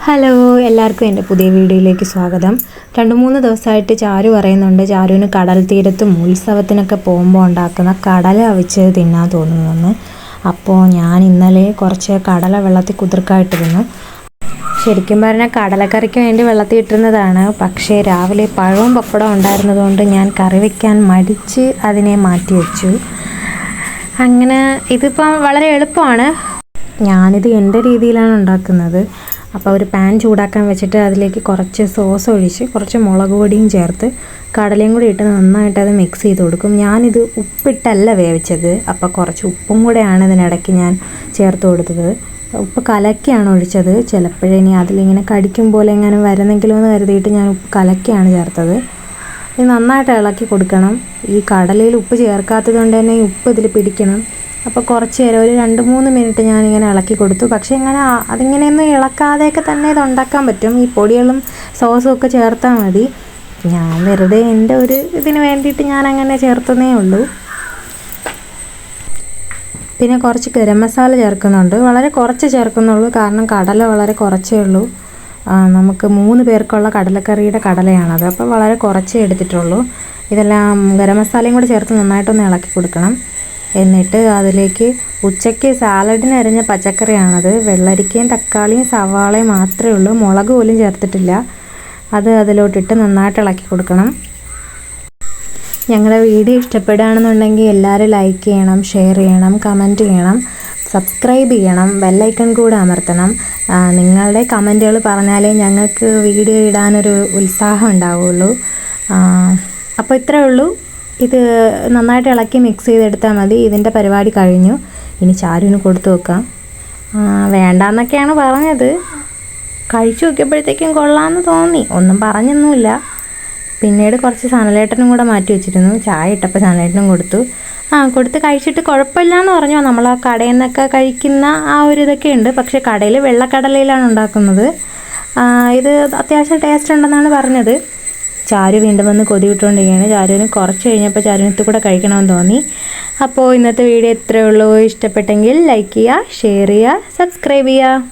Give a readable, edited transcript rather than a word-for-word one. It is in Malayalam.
ഹലോ, എല്ലാവർക്കും എൻ്റെ പുതിയ വീഡിയോയിലേക്ക് സ്വാഗതം. 2-3 ദിവസമായിട്ട് ചാരു പറയുന്നുണ്ട് ചാരുവിന് കടൽ തീരത്തും ഉത്സവത്തിനൊക്കെ പോകുമ്പോൾ ഉണ്ടാക്കുന്ന കടല അവിച്ച് തിന്നാൻ തോന്നുന്നെന്ന്. അപ്പോൾ ഞാൻ ഇന്നലെ കുറച്ച് കടല വെള്ളത്തിൽ കുതിർക്കായിട്ടിരുന്നു. ശരിക്കും പറഞ്ഞാൽ കടലക്കറിക്ക് വേണ്ടി വെള്ളത്തിൽ ഇട്ടിരുന്നതാണ്. പക്ഷേ രാവിലെ പഴവും പപ്പടവും ഉണ്ടായിരുന്നതുകൊണ്ട് ഞാൻ കറി വയ്ക്കാൻ മടിച്ച് അതിനെ മാറ്റി വെച്ചു. അങ്ങനെ ഇതിപ്പം വളരെ എളുപ്പമാണ്. ഞാനിത് എൻ്റെ രീതിയിലാണ് ഉണ്ടാക്കുന്നത്. അപ്പോൾ ഒരു പാൻ ചൂടാക്കാൻ വെച്ചിട്ട് അതിലേക്ക് കുറച്ച് സോസ് ഒഴിച്ച് കുറച്ച് മുളക് പൊടിയും ചേർത്ത് കടലയും കൂടി ഇട്ട് നന്നായിട്ട് അത് മിക്സ് ചെയ്ത് കൊടുക്കും. ഞാനിത് ഉപ്പിട്ടല്ല വേവിച്ചത്. അപ്പോൾ കുറച്ച് ഉപ്പും കൂടെയാണ് ഇതിനിടയ്ക്ക് ഞാൻ ചേർത്ത് കൊടുത്തത്. ഉപ്പ് കലക്കിയാണ് ഒഴിച്ചത്. ചിലപ്പോഴിനി അതിലിങ്ങനെ കടിക്കും പോലെ എങ്ങനെ വരുന്നെങ്കിലും എന്ന് കരുതിയിട്ട് ഞാൻ ഉപ്പ് കലക്കിയാണ് ചേർത്തത്. ഇത് നന്നായിട്ട് ഇളക്കി കൊടുക്കണം. ഈ കടലയിൽ ഉപ്പ് ചേർക്കാത്തത് കൊണ്ട് തന്നെ ഈ ഉപ്പ് ഇതിൽ പിടിക്കണം. അപ്പോൾ കുറച്ച് നേരം ഒരു 2-3 മിനിറ്റ് ഞാനിങ്ങനെ ഇളക്കി കൊടുത്തു. പക്ഷേ ഇങ്ങനെ അതിങ്ങനെയൊന്നും ഇളക്കാതെയൊക്കെ തന്നെ ഇത് ഉണ്ടാക്കാൻ പറ്റും. ഈ പൊടികളും സോസും ഒക്കെ ചേർത്താൽ മതി. ഞാൻ വെറുതെ എൻ്റെ ഒരു ഇതിന് വേണ്ടിയിട്ട് ഞാൻ അങ്ങനെ ചേർത്തതേ ഉള്ളൂ. പിന്നെ കുറച്ച് ഗരം മസാല ചേർക്കുന്നുണ്ട്. വളരെ കുറച്ച് ചേർക്കുന്നുള്ളൂ, കാരണം കടല വളരെ കുറച്ചേ ഉള്ളൂ. നമുക്ക് 3 പേർക്കുള്ള കടലക്കറിയുടെ കടലയാണത്. അപ്പോൾ വളരെ കുറച്ചേ എടുത്തിട്ടുള്ളൂ. ഇതെല്ലാം ഗരം മസാലയും കൂടി ചേർത്ത് നന്നായിട്ടൊന്ന് ഇളക്കി കൊടുക്കണം. എന്നിട്ട് അതിലേക്ക് ഉച്ചയ്ക്ക് സാലഡിന് അരിഞ്ഞ പച്ചക്കറിയാണത്. വെള്ളരിക്കയും തക്കാളിയും സവാളയും മാത്രമേ ഉള്ളൂ. മുളക് പോലും ചേർത്തിട്ടില്ല. അത് അതിലോട്ടിട്ട് നന്നായിട്ട് ഇളക്കി കൊടുക്കണം. ഞങ്ങളുടെ വീഡിയോ ഇഷ്ടപ്പെടുകയാണെന്നുണ്ടെങ്കിൽ എല്ലാവരും ലൈക്ക് ചെയ്യണം, ഷെയർ ചെയ്യണം, കമൻറ്റ് ചെയ്യണം, സബ്സ്ക്രൈബ് ചെയ്യണം, ബെല്ലൈക്കൺ കൂടെ അമർത്തണം. നിങ്ങളുടെ കമൻറ്റുകൾ പറഞ്ഞാലേ ഞങ്ങൾക്ക് വീഡിയോ ഇടാനൊരു ഉത്സാഹം ഉണ്ടാവുള്ളൂ. അപ്പോൾ ഇത്രയേ ഉള്ളൂ. ഇത് നന്നായിട്ട് ഇളക്കി മിക്സ് ചെയ്തെടുത്താൽ മതി. ഇതിൻ്റെ പരിപാടി കഴിഞ്ഞു. ഇനി ചാരുവിന് കൊടുത്തു വെക്കാം. വേണ്ടാന്നൊക്കെയാണ് പറഞ്ഞത്. കഴിച്ചു നോക്കിയപ്പോഴത്തേക്കും കൊള്ളാമെന്ന് തോന്നി. ഒന്നും പറഞ്ഞൊന്നുമില്ല. പിന്നീട് കുറച്ച് സനലേട്ടനും കൂടെ മാറ്റി വെച്ചിരുന്നു. ചായ ഇട്ടപ്പോൾ സനലേട്ടനും കൊടുത്തു. കൊടുത്ത് കഴിച്ചിട്ട് കുഴപ്പമില്ലയെന്ന് പറഞ്ഞു. നമ്മൾ ആ കടയിൽ നിന്നൊക്കെ കഴിക്കുന്ന ആ ഒരു ഇതൊക്കെ ഉണ്ട്. പക്ഷേ കടയിൽ വെള്ളക്കടലയിലാണ് ഉണ്ടാക്കുന്നത്. ഇത് അത്യാവശ്യം ടേസ്റ്റ് ഉണ്ടെന്നാണ് പറഞ്ഞത്. ചാരു വീണ്ടും വന്ന് കൊതി വിട്ടുകൊണ്ടിരിക്കുകയാണ്. ചാരുവിന് കുറച്ച് കഴിഞ്ഞപ്പോൾ ചാരുവിനത്ത് കൂടെ കഴിക്കണമെന്ന് തോന്നി. അപ്പോൾ ഇന്നത്തെ വീഡിയോ ഇത്രയേ ഉള്ളൂ. ഇഷ്ടപ്പെട്ടെങ്കിൽ ലൈക്ക് ചെയ്യുക, ഷെയർ ചെയ്യുക, സബ്സ്ക്രൈബ് ചെയ്യുക.